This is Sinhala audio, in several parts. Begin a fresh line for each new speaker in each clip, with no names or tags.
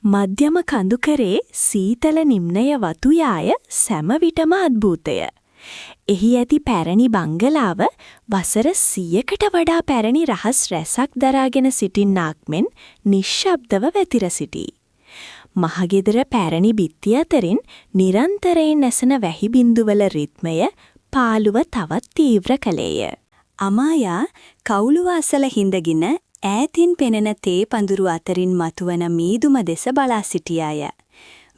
මධ්‍යම කඳුකරේ සීතල නිම්නය වතුයාය සෑම විටම අද්භූතය. එහි ඇති පැරණි බංගලාව වසර 100කට වඩා පැරණි රහස් රැසක් දරාගෙන සිටින්නාක් මෙන් නිශ්ශබ්දව වැතිර සිටී. මහගෙදර පැරණි බිත්ති අතරින් නිරන්තරයෙන් ඇසෙන වැහි බිඳුවල රිද්මය පාළුව තවත් තීව්‍ර කළේය. අමායා කවුළුව අසල හිඳගෙන ඈතින් පෙනෙන තේ පඳුරු අතරින් මතුවන මීදුම දෙස බලා සිටියාය.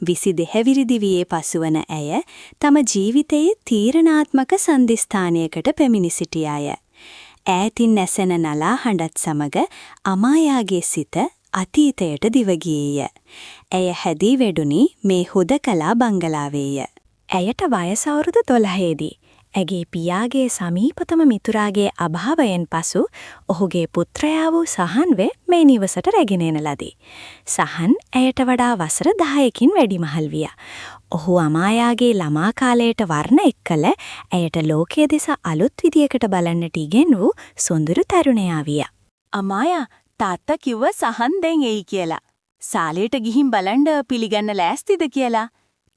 22 විරිදිවියේ පසුවන ඇය තම ජීවිතයේ තීරණාත්මක සන්ධිස්ථානයකට පැමිණි සිටියාය. ඈතින් ඇසෙන නලා හඬත් සමග අමායාගේ සිත අතීතයට දිව ගියේය. ඇය හැදී වැඩුණි මේ හුදකලා බංගලාවේය. ඇයට වයස අවුරුදු 12දී ඇගේ පියාගේ සමීපතම මිතුරාගේ අභාවයෙන් පසු ඔහුගේ පුත්‍රයා වූ සහන්ව මේ නිවසට රැගෙන එන ලදී. සහන් ඇයට වඩා වසර 10කින් වැඩිමහල් විය. ඔහු අමායාගේ ළමා කාලයට වර්ණ එක්කල ඇයට ලෝකයේ දෙස අලුත් විදියකට බලන්නට ඉගෙනු සොඳුරු තරුණයා විය. අමායා තාත්තා කිව්ව සහන් දැන් එයි කියලා. සාලේට ගිහින් බලන්න පිළිගන්න ලෑස්තිද කියලා.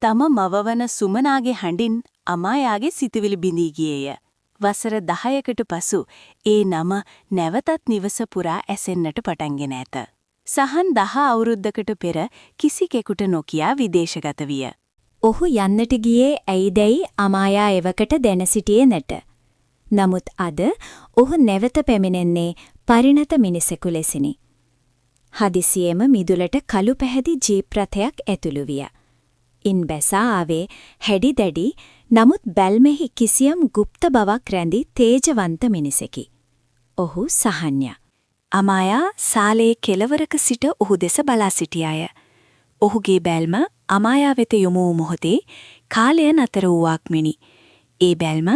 තම මවවන සුමනාගේ හඬින් අමායාගේ සිතවිලි බිඳී ගියේය. වසර 10කට පසු ඒ නම නැවතත් නිවස පුරා ඇසෙන්නට පටන්ගෙන ඇත. සහන් 10 අවුරුද්දකට පෙර කිසි කෙකුට නොකියා විදේශගත විය. ඔහු යන්නට ගියේ ඇයිදැයි අමායා එවකට දැන සිටියේ නැත. නමුත් අද ඔහු නැවත පැමිණෙන්නේ පරිණත මිනිසෙකු ලෙසිනි. හදිසියෙම මිදුලට කළු පැහැති ජීප් රථයක් ඇතුළු විය. ඉන් බැසා ආවේ හැඩි දැඩි නමුත් බැල්මෙහි කිසියම් গুপ্ত බවක් රැඳි තේජවන්ත මිනිසෙකි. ඔහු සහන්‍ය. අමායා සාලේ කෙළවරක සිට ඔහු දෙස බලා සිටියාය. ඔහුගේ බැල්ම අමායා වෙත යොමු වූ මොහොතේ කාලය නතර වූවක් මෙනි. ඒ බැල්ම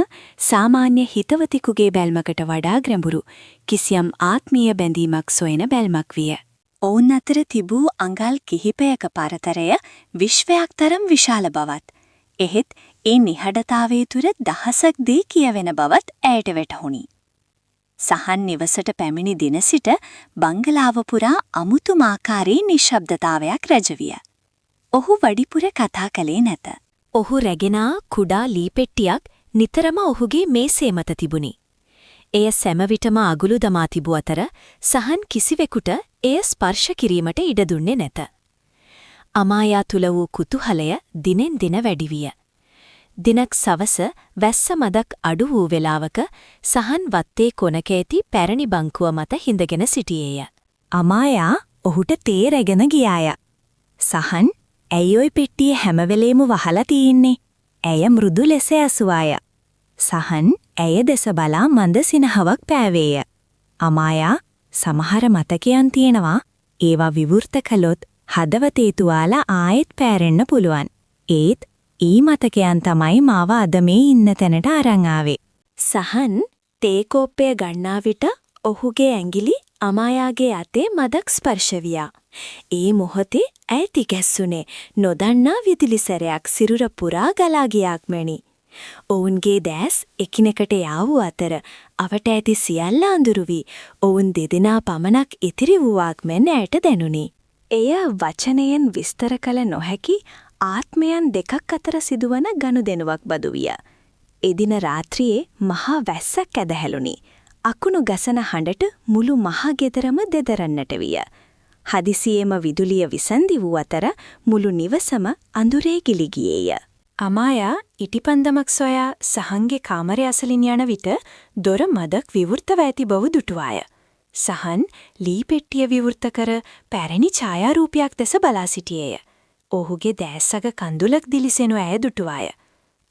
සාමාන්‍ය හිතවතෙකුගේ බැල්මකට වඩා ගැඹුරු කිසියම් ආත්මීය බැඳීමක් සොයන බැල්මක් විය. ඔවුන් අතර තිබූ අඟල් කිහිපයක පරතරය විශ්වයක් තරම් විශාල බවත්, එහෙත් ඒ නිහඬතාවයේ තුර දහසක් දේ කියවෙන බවත් ඇයට වැටහුණි. සහන් නිවසට පැමිණි දින සිට බංගලාව පුරා අමුතුම ආකාරයේ නිශ්ශබ්දතාවයක් රැජවිය. ඔහු වඩිපුර කතා කළේ නැත. ඔහු රැගෙන කුඩා ලී පෙට්ටියක් නිතරම ඔහුගේ මේසේ මත තිබුණි. එය සෑම විටම අගුළු දමා තිබූ අතර සහන් කිසිවෙකුට එය ස්පර්ශ කිරීමට ඉඩ දුන්නේ නැත. අමායා තුල වූ කුතුහලය දිනෙන් දින වැඩි විය. දිනක් සවස වැස්ස මදක් අඩු වූ වෙලාවක සහන් වත්තේ කොනක ඇති පැරණි බංකුව මත හිඳගෙන සිටියේය. අමායා ඔහුට තේ රැගෙන ගියාය. සහන්, ඇයි ඔය පෙට්ටිය හැම වෙලේම වහලා තියෙන්නේ? ඇය මෘදු ලෙස ඇසුවාය. සහන් ඇය දෙස බලා මන්ද සිනහවක් පෑවේය. අමායා, සමහර මතකයන් තියෙනවා. ඒවා විවෘත කළොත් හදවතේ තුවාල ආයෙත් පෑරෙන්න පුළුවන්. ඒත් ඊ මතකයන් තමයි මාව අද මේ ඉන්න තැනට අරන් ආවේ. සහන් තේ කෝප්පය ගන්නා විට ඔහුගේ ඇඟිලි අමායාගේ අතේ මදක් ස්පර්ශ වියා. ඒ මොහොතේ ඇය තිගැස්සුනේ නොදන්නා විදුලිසරයක් සිරුර පුරා ගලා ගියාක් මෙනි. ඔවුන්ගේ දැස් එකිනෙකට යාවූ අතර අවට ඇති සියල්ල අඳුරු වී ඔවුන් දෙදෙනා පමණක් ඉතිරි වූවක් මෙන් ඇයට දැනුනි. එය වචනයෙන් විස්තර කළ නොහැකි ආත්මයන් දෙකක් අතර සිදුවන ගනුදෙනුවක් බදු විය. එදින රාත්‍රියේ මහා වැස්සක් ඇදහැළුණි. අකුණු ගසන හඬට මුළු මහා ගෙදරම දෙදරන්නට විය. හදිසියේම විදුලිය විසන්දි වූ අතර මුළු නිවසම අඳුරේ ගිලි ගියේය. අමායා ඉටිපන්දමක් සොයා සහන්ගේ කාමරය අසලින් යන විට දොර මදක් විවෘතව ඇති බව දුටුවාය. සහන් ලී පෙට්ටිය විවෘත කර පැරණි ඡායාරූපයක් දෙස බලා සිටියේය. ඔහුගේ දැස්සක කඳුලක් දිලිසෙනු ඇය දුටුවාය.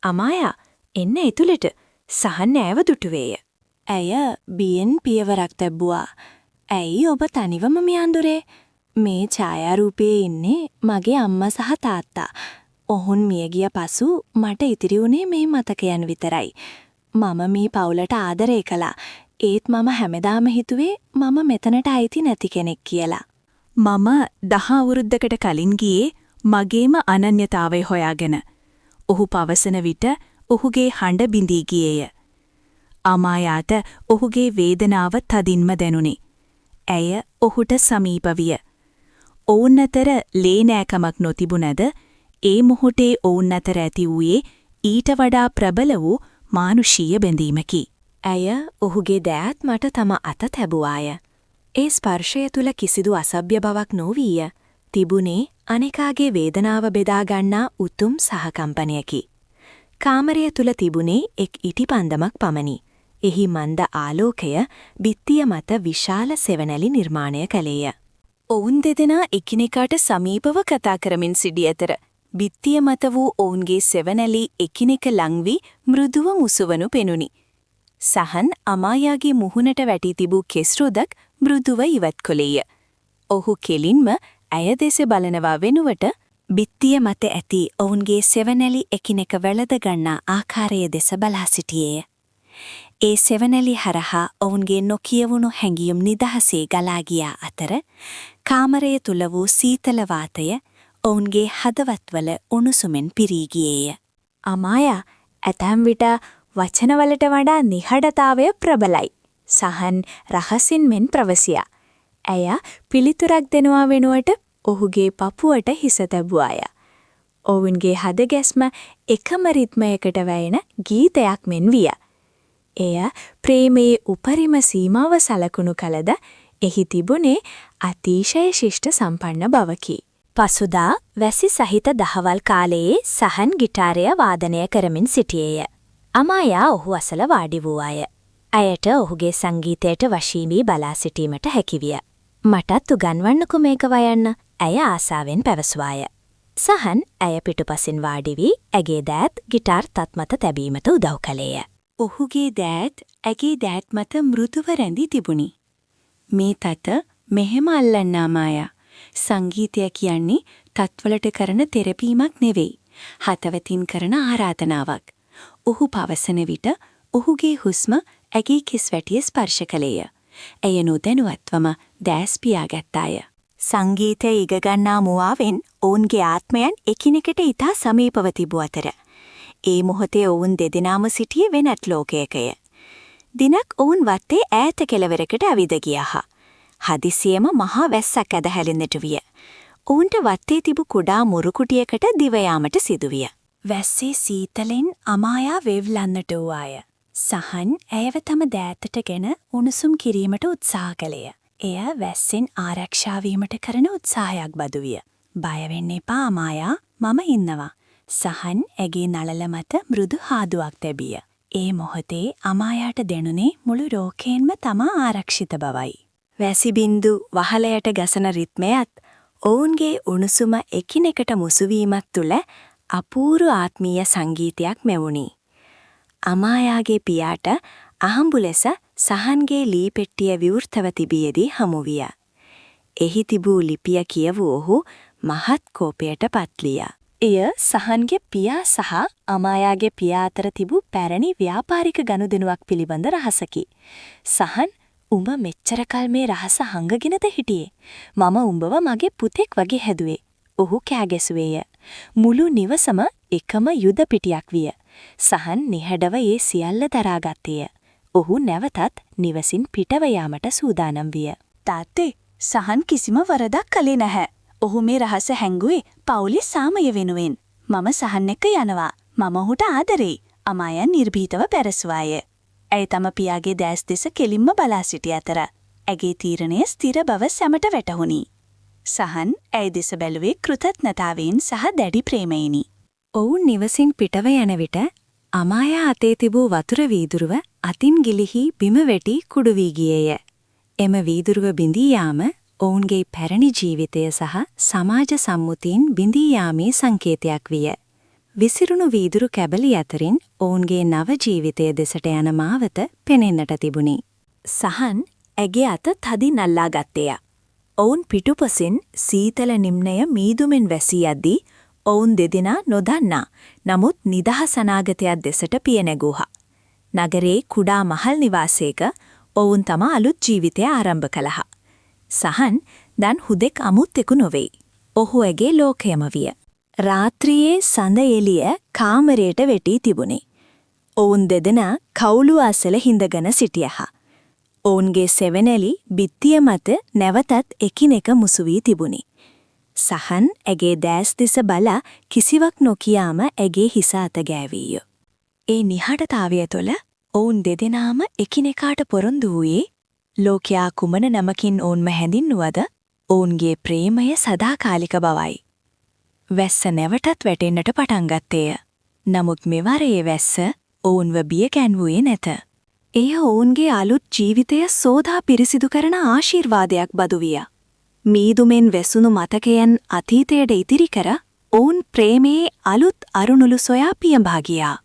අමායා, එන්න එතුළට. සහන් ඇයව දුටුවේය. ඇය බියෙන් පියවරක් තැබුවා. ඇයි ඔබ තනිවම මේ අඳුරේ? මේ ඡායාරූපයේ ඉන්නේ මගේ අම්මා සහ තාත්තා. ඔවුන් මිය ගිය පසු මට ඉතිරි වුණේ මේ මතකයන් විතරයි. මම මේ පවුලට ආදරය කළා. ඒත් මම හැමදාම හිතුවේ මම මෙතනට අයිති නැති කෙනෙක් කියලා. මම 10 අවුරුද්දකට කලින් ගියේ මගේම අනන්‍යතාවය හොයාගෙන. ඔහු පවසන විට ඔහුගේ හඬ බිඳී ගියේය. අමායාට ඔහුගේ වේදනාව තදින්ම දැනුනි. ඇය ඔහුට සමීප විය.
ඔවුන් අතර ලේනෑකමක් නොතිබුණද ඒ මොහොතේ ඔවුන් අතර ඇති වූයේ ඊට වඩා ප්‍රබල වූ මානුෂීය බැඳීමකි.
ඇය ඔහුගේ දෑත් මට තම අත තැබුවාය. ඒ ස්පර්ශය තුල කිසිදු අසභ්‍ය බවක් නොවීය. තිබුණේ අනෙකාගේ වේදනාව බෙදාගන්නා උතුම් සහකම්පනයකි. කාමරය තුල තිබුණේ එක් ඉටිපන්දමක් පමණි. එහි මන්ද ආලෝකය බිත්තිය මත විශාල සෙවණැලි නිර්මාණය කළේය.
ඔවුන් දෙදෙනා එකිනෙකාට සමීපව කතා කරමින් සිටි අතර බිත්තිය මත වූ ඔවුන්ගේ සෙවණැලි එකිනෙක ලං වී මෘදුව මුසුවනු පෙනුනි. සහන් අමායාගේ මුහුණට වැටි තිබූ කෙස් රොදක් මෘදුව ඉවත් කොළේය. ඔහු කෙලින්ම ඇය දෙස බලනවා වෙනුවට බිත්තිය මත ඇති ඔවුන්ගේ සෙවණැලි එකිනෙක වැළඳ ගන්නා ආකාරය දෙස බලා සිටියේය. ඒ සෙවණැලි හරහා ඔවුන්ගේ නොකියවුණු හැඟීම් නිදහසේ ගලා ගියා අතර කාමරය තුල වූ සීතල වාතය ඔවුන්ගේ හදවත්වල උණුසුමෙන් පිරී ගියේය.
අමායා ඇතැම් විට වචනවලට වඩා නිහඬතාවය ප්‍රබලයි. සහන් රහසින් මෙන් ප්‍රවසියා. ඇය පිළිතුරක් දෙනවා වෙනුවට ඔහුගේ පපුවට හිස තැබුවාය. ඔවුන්ගේ හදගැස්ම එකම රිද්මයකට වැයෙන ගීතයක් මෙන් විය. එය ප්‍රේමයේ උපරිම සීමාව සලකුණු කලද එහි තිබුණේ අතිශය ශිෂ්ට සම්පන්න බවකි. පසුදා වැසි සහිත දහවල් කාලයේ සහන් ගිටාරය වාදනය කරමින් සිටියේය. අමායා ඔහු අසල වාඩි වූ අය. ඇයට ඔහුගේ සංගීතයට වශී වී බලා සිටීමට හැකිවිය. මටත් උගන්වන්නකෝ මේක වයන්න, ඇය ආසාවෙන් පැවසුවාය. සහන් ඇය පිටුපසින් වාඩි වී ඇගේ දෑත් ගිටාර් තත් මත තැබීමට උදව් කළේය.
ඔහුගේ දෑත් ඇගේ දෑත් මත මෘදුව රැඳී තිබුණි. මේ තත මෙහෙම අල්ලන්න අමායා. සංගීතය කියන්නේ තත්වලට කරන තෙරපීමක් නෙවෙයි. හතවතින් කරන ආරාධනාවක්. ඔහු පවසන විට ඔහුගේ හුස්ම ඇගේ කිස්වැටිය ස්පර්ශ කළේය. ඇය නොදැනුවත්වම දෑස් පියාගත්තාය.
සංගීතය ඉගගන්නා මුවාවෙන් ඔවුන්ගේ ආත්මයන් එකිනෙකට ඉතා සමීපව තිබූ අතර. ඒ මොහොතේ ඔවුන් දෙදෙනාම සිටියේ වෙනත් ලෝකයකය. දිනක් ඔවුන් වත්තේ ඈත කෙළවරකට ඇවිද ගියහ. හදිසියෙම මහා වැස්සක් ඇද හැලෙන්නට විය. ඔවුන්ට වත්තේ තිබු කුඩා මුරුකුටියකට දිව යාමට සිදුවිය. වැස්සේ සීතලෙන් අමායා වෙව්ලන්නට වූාය. සහන් ඇයව තම දෑතටගෙන උණුසුම් කිරීමට උත්සාහ කළේය. එය වැස්සෙන් ආරක්ෂා වීමට කරන උත්සාහයක් බදු විය. බය වෙන්න එපා අමායා, මම ඉන්නවා. සහන් ඇගේ නළල මත මෘදු හාදුවක් තැබිය. ඒ මොහොතේ අමායාට දැනුනේ මුළු ලෝකයෙන්ම තමා ආරක්ෂිත බවයි. වැසි බින්දු වහලයට ගසන රිද්මයත් ඔවුන්ගේ උණුසුම එකිනෙකට මුසුවීමත් තුළ අපූරු ආත්මීය සංගීතයක් මෙවුණි. අමායාගේ පියාට අහඹු ලෙස සහන්ගේ ලී පෙට්ටිය විවෘතව තිබියදී හමු විය. එහි තිබූ ලිපිය කියවූ ඔහු මහත් කෝපයට පත්ලිය. එය සහන්ගේ පියා සහ අමායාගේ පියා අතර තිබූ පැරණි ව්‍යාපාරික ගනුදෙනුවක් පිළිබඳ රහසකි. සහන්, උඹ මෙච්චර කල් මේ රහස හංගගෙනද හිටියේ? මම උඹව මගේ පුතෙක් වගේ හැදුවේ. ඔහු කෑගැසුවේය. මුළු නිවසම එකම යුද පිටියක් විය. සහන් නිහඬව ඒ සියල්ල දරාගත්තේය. ඔහු නැවතත් නිවසින් පිටව යාමට සූදානම් විය.
තාත්තේ, සහන් කිසිම වරදක් කළේ නැහැ. ඔහු මේ රහස හැංගුවේ පවුලේ සාමය වෙනුවෙන්. මම සහන් එක්ක යනවා. මම ඔහුට ආදරෙයි. අමායා නිර්භීතව පැරසුවාය. ඇය තම පියාගේ දැස් දෙස කෙලින්ම බලා සිටි අතර ඇගේ තීරණය ස්ථිර බව සැමට වැටහුණි. සහන් ඇය දෙස බැලුවේ කෘතඥතාවයෙන් සහ දැඩි ප්‍රේමයෙනි.
ඔවුන් නිවසින් පිටව යන විට අමායා අතේ තිබූ වතුර වීදුරුව අතින් ගිලිහි බිම වැටි කුඩු වී ගියේය. එම වීදුරුව බිඳී යාම ඔවුන්ගේ පැරණි ජීවිතය සහ සමාජ සම්මුතියින් බිඳී යාමේ සංකේතයක් විය. විසිරුණු වීදුරු කැබලි අතරින් ඔවුන්ගේ නව ජීවිතය දෙසට යන මාවත පෙනෙන්නට තිබුණි. සහන් ඇගේ අත තදින් අල්ලා ගත්තේය. ඔවුන් පිටුපසින් සීතල නිම්නය මීදුමෙන් වැසී යද්දී ඔවුන් දෙදෙනා නොදන්නා නමුත් නිදහස් අනාගතයක් දෙසට පිය නැගූහ. නගරේ කුඩා මහල් නිවාසයක ඔවුන් තම අලුත් ජීවිතය ආරම්භ කළහ. සහන් දැන් හුදෙක් අමුත්තෙකු නොවෙයි. ඔහු ඇගේ ලෝකයම විය. රාත්‍රියේ සඳ එළිය කාමරයට වෙටී තිබුණේ. ඔවුන් දෙදෙනා කවුළු අසල හිඳගෙන සිටියහ. ඔවුන්ගේ සෙවණැලි බිත්තිය මත නැවතත් එකිනෙක මුසු වී තිබුණි. සහන් ඇගේ දෑස් දෙස බලා කිසිවක් නොකියාම ඇගේ හිස අත ගෑවීය. ඒ නිහඬතාවය තුළ ඔවුන් දෙදෙනාම එකිනෙකාට පොරොන්දු වූයේ ලෝකයා කුමන නමකින් ඔවුන්ම හැඳින්නුවද ඔවුන්ගේ ප්‍රේමය සදාකාලික බවයි. වැස්ස නැවටත් වැටෙන්නට පටන් ගත්තේය. නමුත් මෙවර ඒ වැස්ස ඔවුන්ව බිය ගැන්වුවේ නැත. එය ඔවුන්ගේ අලුත් ජීවිතය සෝදා පිරිසිදු කරන ආශිර්වාදයක් බදු විය. මීදුමෙන් වැසුණු මතකයන් අතීතයට ඉතිරි කර ඔවුන් ප්‍රේමයේ අලුත් අරුණුළු සොයා පියඹා ගියා.